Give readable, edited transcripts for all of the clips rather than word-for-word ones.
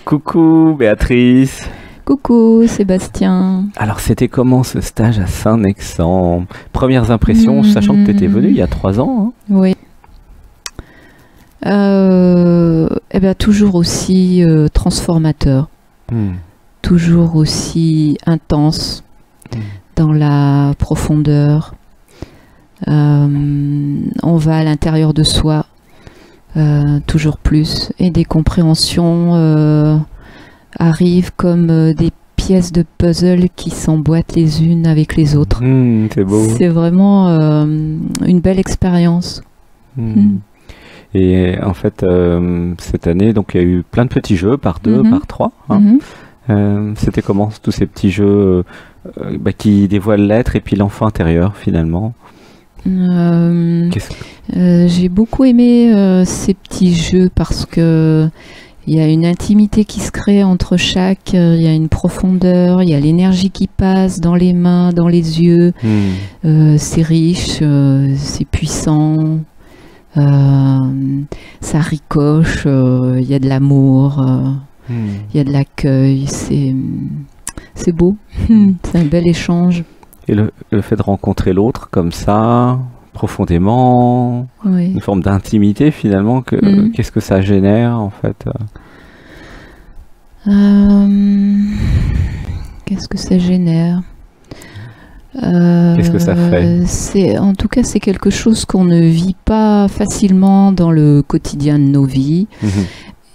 Coucou Béatrice. Coucou Sébastien. Alors c'était comment ce stage à Saint-Nexan? Premières impressions, sachant que tu étais venu il y a 3 ans. Hein. Oui. Eh ben, toujours aussi transformateur, toujours aussi intense dans la profondeur. On va à l'intérieur de soi, toujours plus, et des compréhensions arrivent comme des pièces de puzzle qui s'emboîtent les unes avec les autres. C'est beau. C'est vraiment une belle expérience. Et en fait, cette année, donc il y a eu plein de petits jeux, par 2, par 3. Hein. C'était comment tous ces petits jeux qui dévoilent l'être et puis l'enfant intérieur finalement? J'ai beaucoup aimé ces petits jeux parce que il y a une intimité qui se crée entre chaque, il y a une profondeur, il y a l'énergie qui passe dans les mains, dans les yeux. C'est riche, c'est puissant. Ça ricoche, il y a de l'amour, il y a de l'accueil, c'est beau, c'est un bel échange. Et le fait de rencontrer l'autre comme ça, profondément, une forme d'intimité finalement, qu'est-ce que ça génère en fait? Qu'est-ce que ça génère? Qu'est-ce que ça fait? En tout cas, c'est quelque chose qu'on ne vit pas facilement dans le quotidien de nos vies.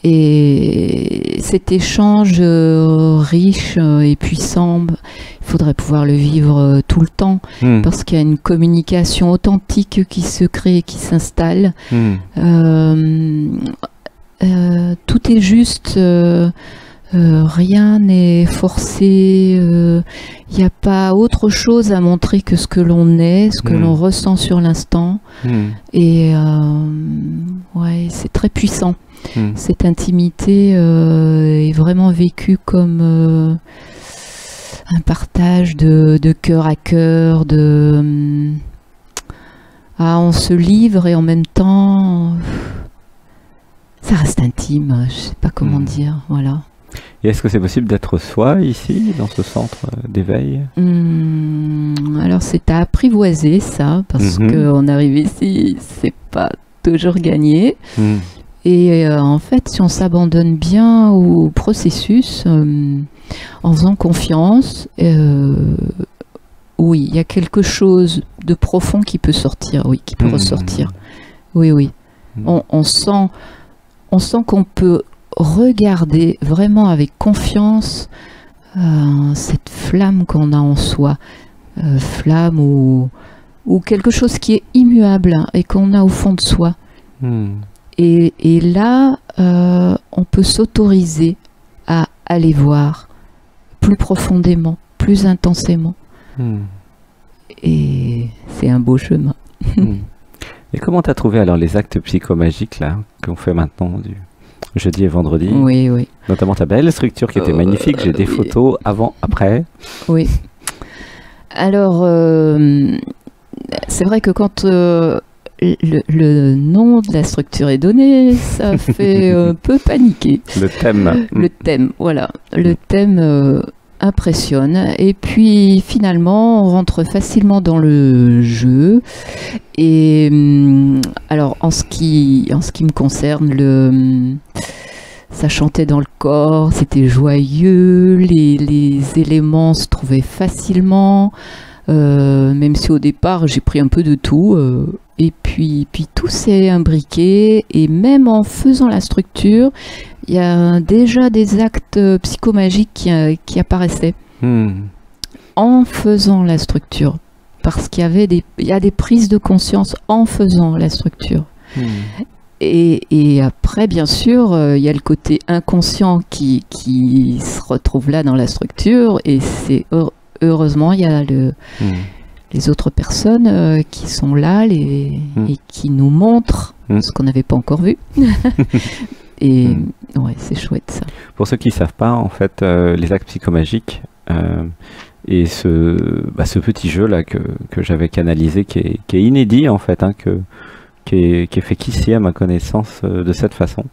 Et cet échange riche et puissant, il faudrait pouvoir le vivre tout le temps, parce qu'il y a une communication authentique qui se crée, qui s'installe. Tout est juste. Rien n'est forcé, il n'y a pas autre chose à montrer que ce que l'on est, ce que l'on ressent sur l'instant. Et ouais, c'est très puissant. Cette intimité est vraiment vécue comme un partage de cœur à cœur, on se livre et en même temps ça reste intime, je ne sais pas comment dire, voilà. Et est-ce que c'est possible d'être soi ici, dans ce centre d'éveil? Alors c'est à apprivoiser ça, parce qu'on arrive ici, c'est pas toujours gagné. Et en fait, si on s'abandonne bien au processus, en faisant confiance, oui, il y a quelque chose de profond qui peut sortir, oui, qui peut ressortir. Oui, oui. On sent qu'on peut regarder vraiment avec confiance cette flamme qu'on a en soi, flamme ou quelque chose qui est immuable et qu'on a au fond de soi. Et là, on peut s'autoriser à aller voir plus profondément, plus intensément. Et c'est un beau chemin. Et comment tu as trouvé alors les actes psychomagiques là qu'on fait maintenant du jeudi et vendredi? Oui, oui. Notamment ta belle structure qui était magnifique. J'ai des photos avant, après. Oui. Alors, c'est vrai que quand le nom de la structure est donné, ça fait un peu paniquer. Le thème. Le thème, voilà. Le thème impressionne. Et puis, finalement, on rentre facilement dans le jeu. Et alors, en ce qui me concerne, ça chantait dans le corps, c'était joyeux, les éléments se trouvaient facilement, même si au départ, j'ai pris un peu de tout. Et puis tout s'est imbriqué, et même en faisant la structure, il y a déjà des actes psychomagiques qui apparaissaient en faisant la structure, parce qu'il y a des prises de conscience en faisant la structure. Et après, bien sûr, il y a le côté inconscient qui se retrouve là dans la structure, et heureusement, il y a les autres personnes qui sont là et qui nous montrent ce qu'on n'avait pas encore vu. Et ouais, c'est chouette ça. Pour ceux qui ne savent pas, en fait, les actes psychomagiques et ce petit jeu là que j'avais canalisé, qui est inédit en fait, qui est fait qu'ici à ma connaissance de cette façon.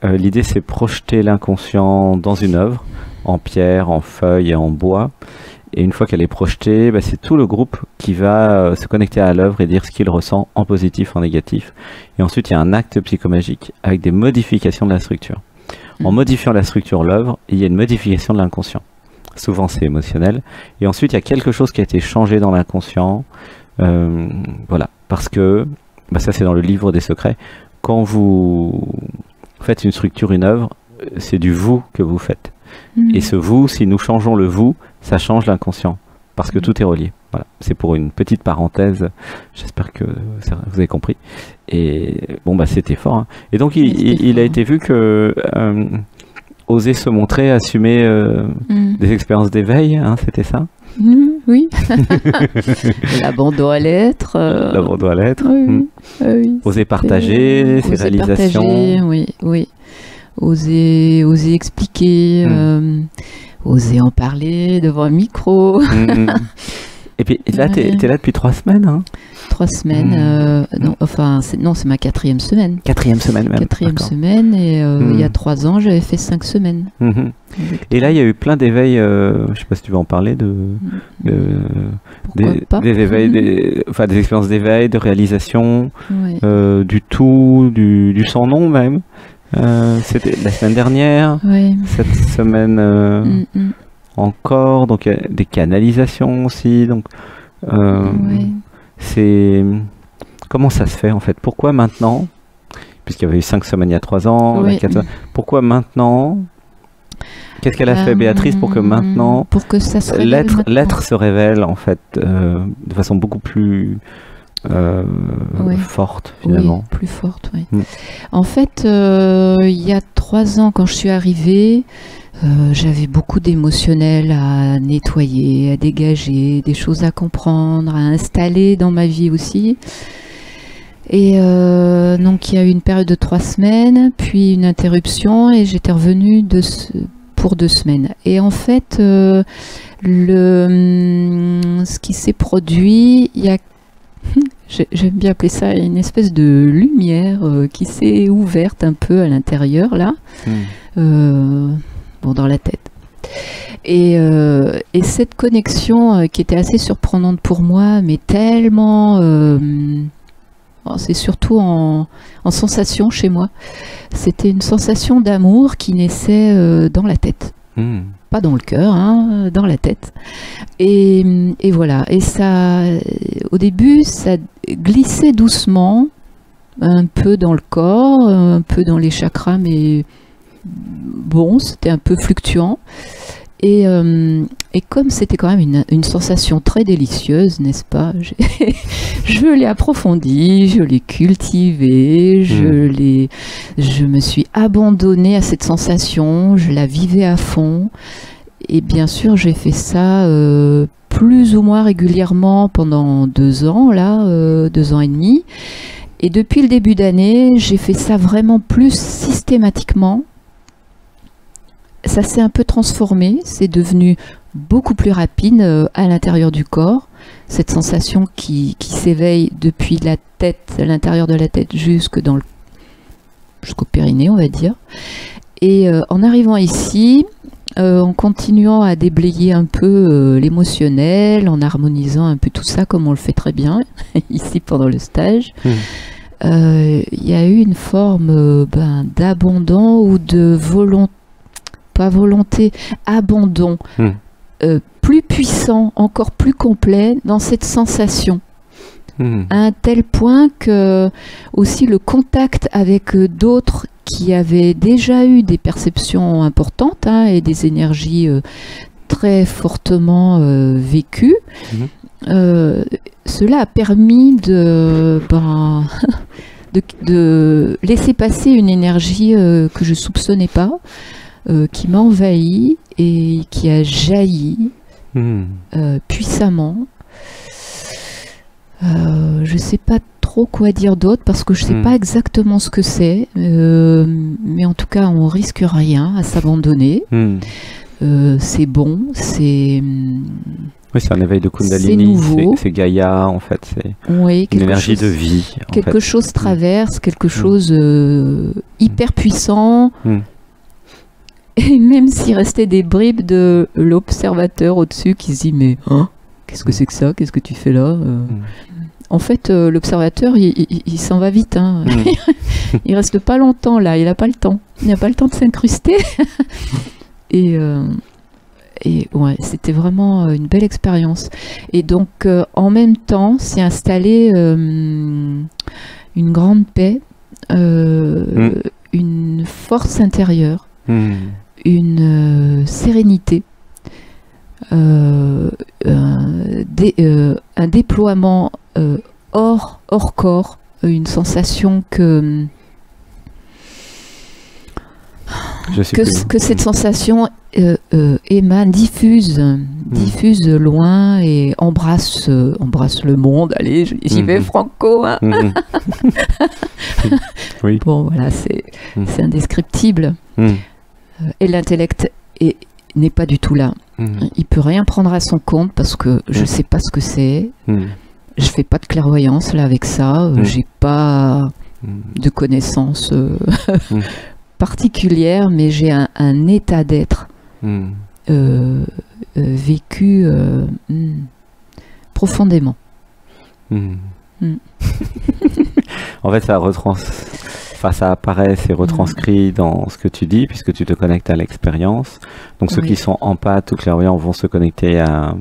L'idée, c'est projeter l'inconscient dans une œuvre, en pierre, en feuille et en bois. Et une fois qu'elle est projetée, c'est tout le groupe qui va se connecter à l'œuvre et dire ce qu'il ressent en positif, en négatif. Et ensuite, il y a un acte psychomagique avec des modifications de la structure. En modifiant la structure de l'œuvre, il y a une modification de l'inconscient. Souvent, c'est émotionnel. Et ensuite, il y a quelque chose qui a été changé dans l'inconscient. Voilà. Parce que, ça c'est dans le livre des secrets, quand vous faites une structure, une œuvre, c'est du vous que vous faites. Et ce vous, si nous changeons le vous, ça change l'inconscient. Parce que tout est relié. Voilà. C'est pour une petite parenthèse. J'espère que vous avez compris. Et c'était fort. Hein. Et donc, il a été vu que oser se montrer, assumer des expériences d'éveil, hein, c'était ça? Oui. L'abandon à l'être. L'abandon à l'être. Oui. Oui. Oser partager ses réalisations. Partager, oui. Oser expliquer, oser en parler devant un micro. Et puis là, t'es là depuis 3 semaines. Hein. 3 semaines. C'est ma 4e semaine. 4e semaine même. 4e semaine, et il y a 3 ans, j'avais fait 5 semaines. Et là, il y a eu plein d'éveils. Je ne sais pas si tu veux en parler des éveils, des expériences d'éveil, de réalisation, du tout, du sans nom même. C'était la semaine dernière, cette semaine encore, donc des canalisations aussi. Donc, c'est comment ça se fait en fait? Pourquoi maintenant? Puisqu'il y avait eu 5 semaines il y a 3 ans, 4 semaines. Pourquoi maintenant? Qu'est-ce qu'elle a fait, Béatrice, pour que maintenant, pour que ça se l'être se révèle en fait de façon beaucoup plus forte finalement. Oui, plus forte, oui. En fait, il y a 3 ans, quand je suis arrivée, j'avais beaucoup d'émotionnel à nettoyer, à dégager, des choses à comprendre, à installer dans ma vie aussi. Et donc il y a eu une période de 3 semaines, puis une interruption, et j'étais revenue pour 2 semaines. Et en fait, ce qui s'est produit, il y a j'aime bien appeler ça une espèce de lumière qui s'est ouverte un peu à l'intérieur là, dans la tête. Et cette connexion qui était assez surprenante pour moi, mais tellement, c'est surtout en sensation chez moi. C'était une sensation d'amour qui naissait dans la tête. Pas dans le cœur, hein, dans la tête. Et voilà. Et ça, au début, ça glissait doucement, un peu dans le corps, un peu dans les chakras, mais bon, c'était un peu fluctuant. Et comme c'était quand même une sensation très délicieuse, n'est-ce pas? Je l'ai approfondie, je l'ai cultivée, je me suis abandonnée à cette sensation, je la vivais à fond. Et bien sûr, j'ai fait ça plus ou moins régulièrement pendant 2 ans, 2 ans et demi. Et depuis le début d'année, j'ai fait ça vraiment plus systématiquement. Ça s'est un peu transformé, c'est devenu beaucoup plus rapide à l'intérieur du corps. Cette sensation qui s'éveille depuis la tête, à l'intérieur de la tête jusqu'au périnée, on va dire. Et en arrivant ici, en continuant à déblayer un peu l'émotionnel, en harmonisant un peu tout ça comme on le fait très bien ici pendant le stage, il y a eu une forme d'abandon ou de abandon plus puissant, encore plus complet dans cette sensation. À un tel point que aussi le contact avec d'autres qui avaient déjà eu des perceptions importantes et des énergies très fortement vécues, cela a permis de laisser passer une énergie que je ne soupçonnais pas, qui m'a envahi et qui a jailli puissamment. Je ne sais pas trop quoi dire d'autre parce que je ne sais pas exactement ce que c'est, mais en tout cas on risque rien à s'abandonner. C'est bon, c'est Oui, c'est un éveil de c'est Kundalini, nouveau. c'est Gaïa, en fait, c'est Oui, une quelque énergie chose, de vie. En quelque fait. chose traverse, quelque Mm. chose hyper puissant. Mm. Et même s'il restait des bribes de l'observateur au-dessus qui se dit mais hein, qu'est-ce que c'est que ça? Qu'est-ce que tu fais là? En fait, l'observateur, il s'en va vite. Hein. Il reste pas longtemps là, il n'a pas le temps. Il n'a pas le temps de s'incruster. et ouais, c'était vraiment une belle expérience. Et donc, en même temps, s'est installée une grande paix, une force intérieure, une sérénité, un déploiement hors corps, une sensation que cette sensation émane, diffuse loin et embrasse le monde. Allez, j'y vais franco. Hein. Oui. Bon, voilà, c'est indescriptible. Et l'intellect n'est pas du tout là. Il peut rien prendre à son compte parce que je sais pas ce que c'est. Je fais pas de clairvoyance là avec ça. J'ai pas de connaissances particulières, mais j'ai un état d'être vécu profondément. En fait, ça apparaît, c'est retranscrit dans ce que tu dis, puisque tu te connectes à l'expérience. Donc ceux qui sont empathes ou clairvoyants vont se connecter à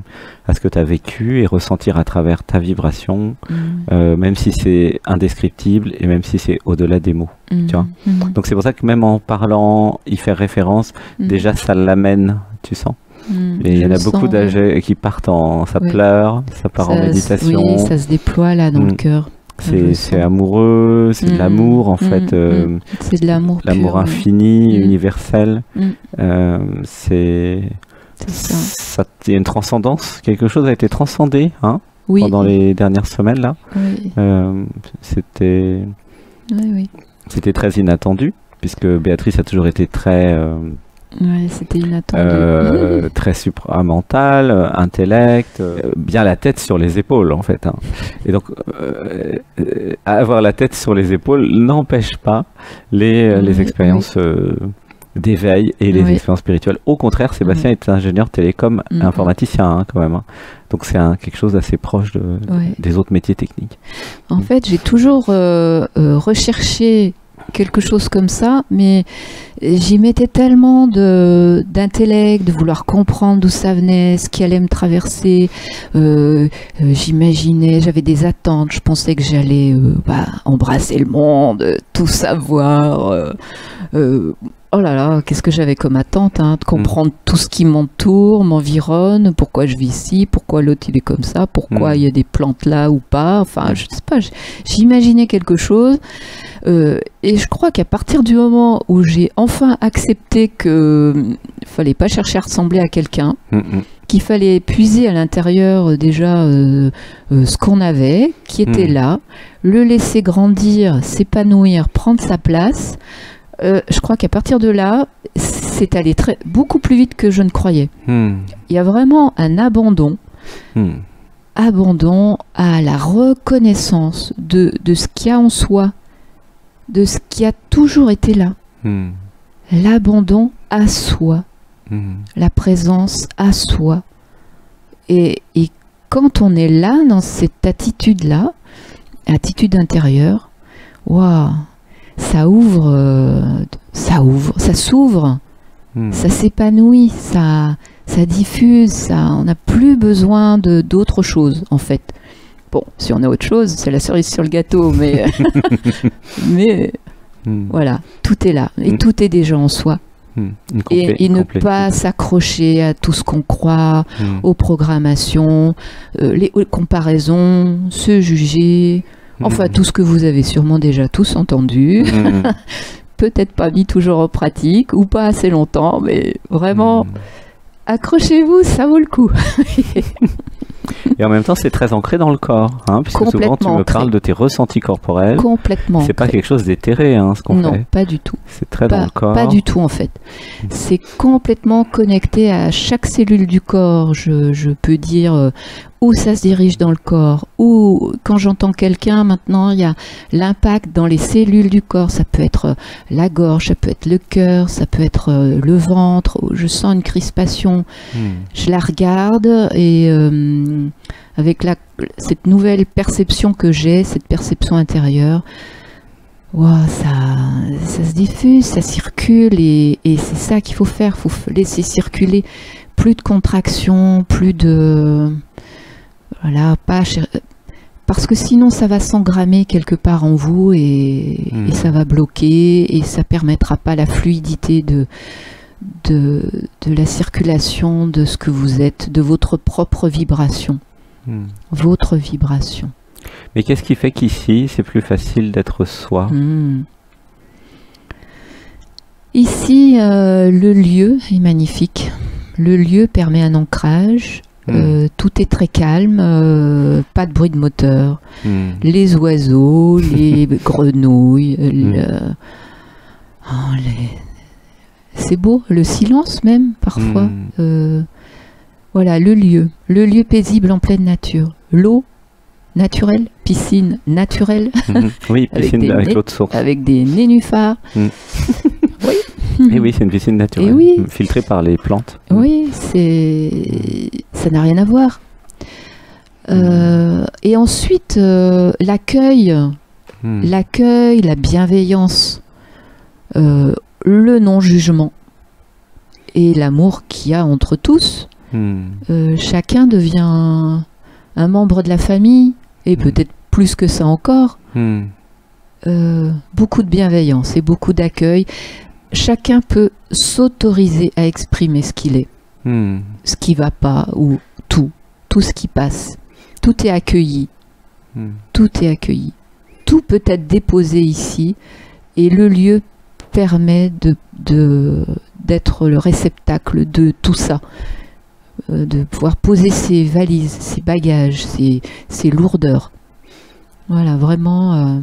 ce que tu as vécu et ressentir à travers ta vibration, même si c'est indescriptible et même si c'est au-delà des mots. Tu vois. Donc c'est pour ça que même en parlant, y faire référence, déjà ça l'amène, tu sens. Et il y en a beaucoup d'âgés qui partent ça pleure, ça part en méditation. Oui, ça se déploie là dans le cœur. C'est amoureux, c'est de l'amour en fait. C'est de l'amour pur, l'amour infini, universel. Il y a une transcendance, quelque chose a été transcendé pendant les dernières semaines là. C'était très inattendu, puisque Béatrice a toujours été très c'était inattendu. très supramental, intellect, bien la tête sur les épaules en fait. Et donc avoir la tête sur les épaules n'empêche pas les expériences d'éveil et les expériences spirituelles. Au contraire, Sébastien est ingénieur télécom, informaticien quand même. Donc c'est quelque chose d'assez proche des autres métiers techniques. En fait, j'ai toujours recherché quelque chose comme ça, mais j'y mettais tellement d'intellect, de vouloir comprendre d'où ça venait, ce qui allait me traverser. J'imaginais, j'avais des attentes, je pensais que j'allais embrasser le monde, tout savoir. Oh là là, qu'est-ce que j'avais comme attente, de comprendre tout ce qui m'entoure, m'environne, pourquoi je vis ici, pourquoi l'autre il est comme ça, pourquoi il y a des plantes là ou pas, enfin je sais pas, j'imaginais quelque chose. Et je crois qu'à partir du moment où j'ai enfin accepté qu'il fallait pas chercher à ressembler à quelqu'un, qu'il fallait puiser à l'intérieur déjà ce qu'on avait, qui était là, le laisser grandir, s'épanouir, prendre sa place, je crois qu'à partir de là, c'est allé beaucoup plus vite que je ne croyais. Il y a vraiment un abandon à la reconnaissance de ce qu'il y a en soi, de ce qui a toujours été là. L'abandon à soi, la présence à soi. Et quand on est là, dans cette attitude-là, attitude intérieure, waouh, ça s'ouvre, ça s'épanouit, ça diffuse, on n'a plus besoin d'autre chose en fait. Bon, si on a autre chose, c'est la cerise sur le gâteau, mais voilà, tout est là et tout est déjà en soi. Et ne pas s'accrocher à tout ce qu'on croit, aux programmations, les comparaisons, se juger. Enfin, tout ce que vous avez sûrement déjà tous entendu, peut-être pas mis toujours en pratique, ou pas assez longtemps, mais vraiment, accrochez-vous, ça vaut le coup. Et en même temps, c'est très ancré dans le corps, hein, puisque souvent tu me parles de tes ressentis corporels. Complètement. C'est pas quelque chose d'éthéré, hein, ce qu'on fait. Non, pas du tout. C'est très dans le corps. Pas du tout, en fait. C'est complètement connecté à chaque cellule du corps. Je peux dire où ça se dirige dans le corps. Ou quand j'entends quelqu'un, maintenant, il y a l'impact dans les cellules du corps. Ça peut être la gorge, ça peut être le cœur, ça peut être le ventre. Je sens une crispation. Je la regarde et avec cette nouvelle perception que j'ai, cette perception intérieure, wow, ça se diffuse, ça circule et c'est ça qu'il faut faire. Il faut laisser circuler. Plus de contraction, plus de... Voilà, parce que sinon ça va s'engrammer quelque part en vous et ça va bloquer et ça permettra pas la fluidité de la circulation de ce que vous êtes, de votre propre vibration. Votre vibration. Mais qu'est-ce qui fait qu'ici c'est plus facile d'être soi? Ici, le lieu est magnifique. Le lieu permet un ancrage. Tout est très calme, pas de bruit de moteur. Les oiseaux, les grenouilles, c'est beau, le silence même parfois. Voilà, le lieu paisible en pleine nature. L'eau naturelle, piscine naturelle. Oui, piscine avec l'eau de source. Avec des nénuphars. Oui. Et oui, c'est une piscine naturelle, filtrée par les plantes. Oui, ça n'a rien à voir. Et ensuite, l'accueil, la bienveillance, le non-jugement et l'amour qu'il y a entre tous. Chacun devient un membre de la famille, et peut-être plus que ça encore. Beaucoup de bienveillance et beaucoup d'accueil. Chacun peut s'autoriser à exprimer ce qu'il est, ce qui ne va pas, ou tout ce qui passe. Tout est accueilli. Tout est accueilli. Tout peut être déposé ici, et le lieu permet d'être le réceptacle de tout ça. De pouvoir poser ses valises, ses bagages, ses lourdeurs. Voilà, vraiment...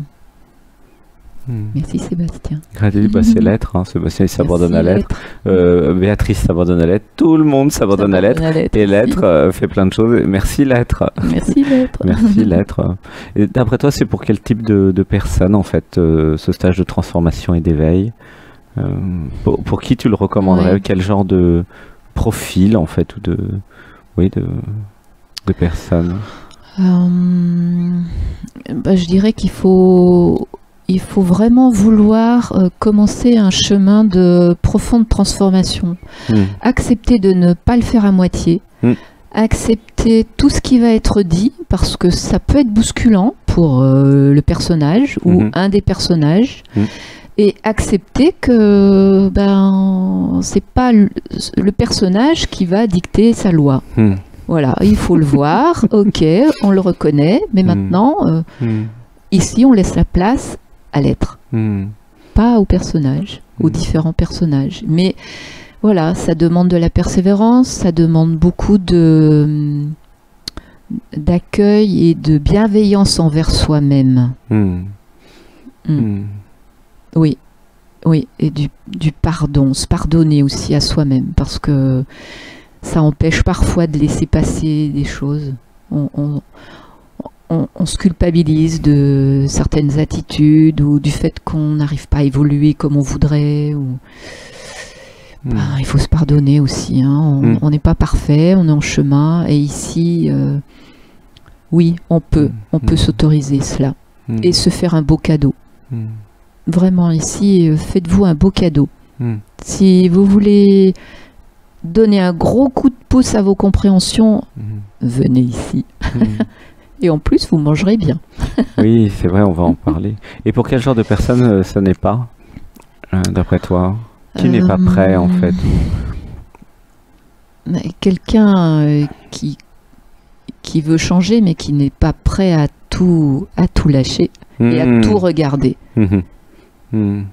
Merci Sébastien. C'est l'être, hein. Sébastien il s'abandonne à l'être. Béatrice s'abandonne à l'être. Tout le monde s'abandonne à l'être. Et l'être fait plein de choses. Merci l'être. Merci l'être. Merci l'être. Et d'après toi, c'est pour quel type de personne en fait ce stage de transformation et d'éveil? Pour qui tu le recommanderais? Quel genre de profil en fait, ou de personnes? Je dirais qu'il faut vraiment vouloir commencer un chemin de profonde transformation. Accepter de ne pas le faire à moitié. Accepter tout ce qui va être dit, parce que ça peut être bousculant pour le personnage ou un des personnages. Et accepter que c'est pas le personnage qui va dicter sa loi. Voilà, il faut le voir, ok, on le reconnaît, mais maintenant, ici, on laisse la place à l'être, pas au personnage, aux différents personnages. Mais voilà, ça demande de la persévérance, ça demande beaucoup d'accueil et de bienveillance envers soi-même. Oui, et du pardon, se pardonner aussi à soi-même, parce que ça empêche parfois de laisser passer des choses. On se culpabilise de certaines attitudes ou du fait qu'on n'arrive pas à évoluer comme on voudrait. Il faut se pardonner aussi. Hein. On n'est pas parfait, on est en chemin. Et ici, oui, on peut s'autoriser cela et se faire un beau cadeau. Vraiment, ici, faites-vous un beau cadeau. Si vous voulez donner un gros coup de pouce à vos compréhensions, venez ici. Et en plus, vous mangerez bien. Oui, c'est vrai, on va en parler. Et pour quel genre de personne ce n'est pas, d'après toi? Qui n'est pas prêt, en fait? Quelqu'un qui veut changer, mais qui n'est pas prêt à tout lâcher et à tout regarder.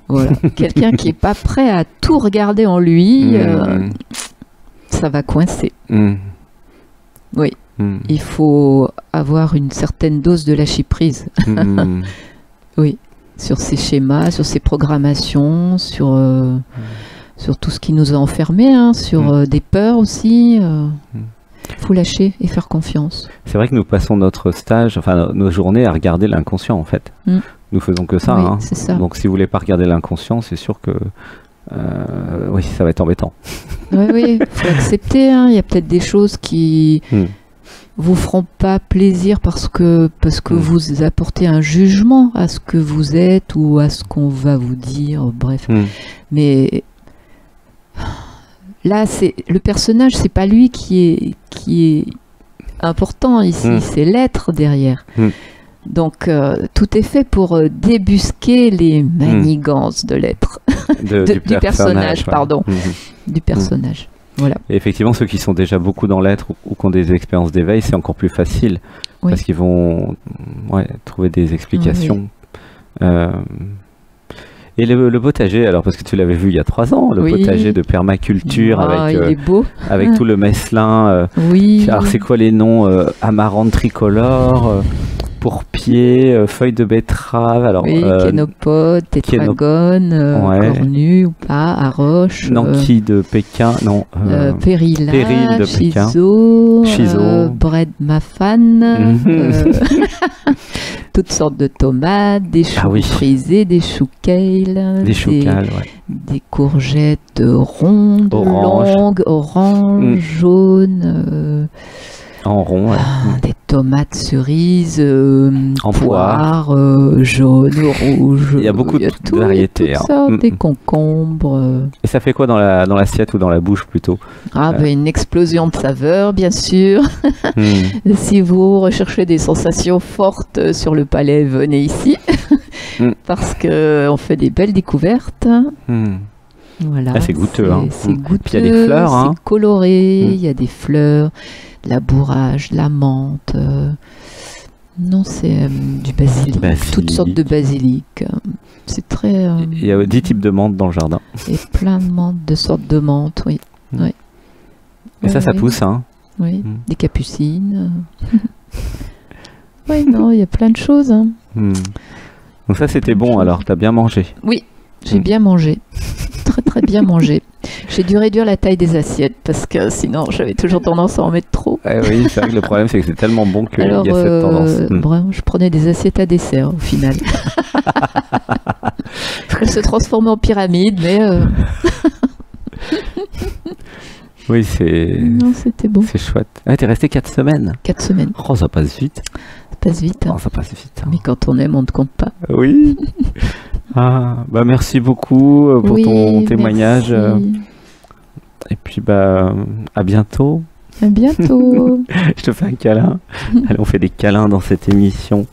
Voilà. Quelqu'un qui n'est pas prêt à tout regarder en lui, ça va coincer. Oui. Il faut avoir une certaine dose de lâcher prise. Oui, sur ces schémas, sur ces programmations, sur tout ce qui nous a enfermés, hein, sur des peurs aussi. Il faut lâcher et faire confiance. C'est vrai que nous passons notre stage, enfin nos journées à regarder l'inconscient en fait. Nous faisons que ça. Oui, hein. c'est ça. Donc si vous voulez pas regarder l'inconscient, c'est sûr que oui, ça va être embêtant. Oui, il faut accepter. Hein. Il y a peut-être des choses qui vous feront pas plaisir parce que vous apportez un jugement à ce que vous êtes ou à ce qu'on va vous dire. Bref, mais là, c'est le personnage, c'est pas lui qui est important ici, c'est l'être derrière. Donc tout est fait pour débusquer les manigances de l'être, du personnage, pardon, du personnage. Voilà. Et effectivement, ceux qui sont déjà beaucoup dans l'être ou qui ont des expériences d'éveil, c'est encore plus facile parce qu'ils vont trouver des explications. Et le potager, alors parce que tu l'avais vu il y a 3 ans, le potager de permaculture il est beau. Avec tout le messelin. Alors c'est quoi les noms amarante tricolore, pourpier, feuilles de betterave. Alors, kénopode, tétragone, cornu ou pas, aroche. Nanki de Pékin, non. Péril de Pékin. Chiso, bread mafan. Toutes sortes de tomates, des choux frisés, des choux kale, des courgettes rondes, longues, oranges, jaunes, en rond, des tomates cerises, en poire, jaunes, rouges. Il y a beaucoup de variétés. Toutes sortes, des concombres. Et ça fait quoi dans l'assiette ou dans la bouche plutôt? Une explosion de saveurs, bien sûr. Si vous recherchez des sensations fortes sur le palais, venez ici. Parce qu'on fait des belles découvertes. Voilà, c'est goûteux. C'est goûteux, puis il y a des fleurs. C'est coloré, il y a des fleurs, de la bourrage, de la menthe. Non, c'est du basilic, toutes sortes de basilic. C'est très... il y a 10 types de menthe dans le jardin. Et plein de menthe, de sortes de menthe, oui. Et ça pousse, hein. Oui, des capucines. Oui, non, il y a plein de choses. Hein. Donc ça, c'était bon, alors, t'as bien mangé? Oui, j'ai bien mangé. Très, très bien mangé. J'ai dû réduire la taille des assiettes parce que sinon, j'avais toujours tendance à en mettre trop. Oui, c'est vrai que le problème, c'est que c'est tellement bon qu'il y a cette tendance. Vraiment, je prenais des assiettes à dessert, au final. Elles se transformaient en pyramide, mais... Oui, c'est... Non, c'était bon. C'est chouette. T'es resté 4 semaines. 4 semaines. Oh, ça passe vite. Ça passe vite. Hein. Ça passe vite. Mais quand on aime, on ne compte pas. Oui. Merci beaucoup pour ton témoignage. Merci. Et puis, à bientôt. À bientôt. Je te fais un câlin. Allez, on fait des câlins dans cette émission.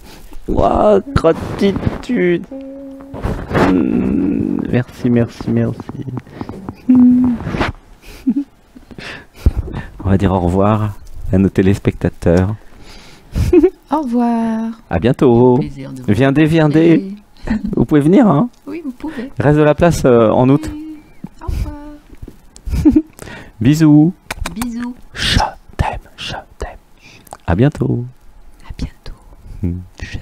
Wow, gratitude. Merci. On va dire au revoir à nos téléspectateurs. Au revoir. À bientôt. Viendez. Vous pouvez venir, hein? Oui, vous pouvez. Reste de la place en août. Oui. Au revoir. Bisous. Bisous. Je t'aime. À bientôt. À bientôt. Je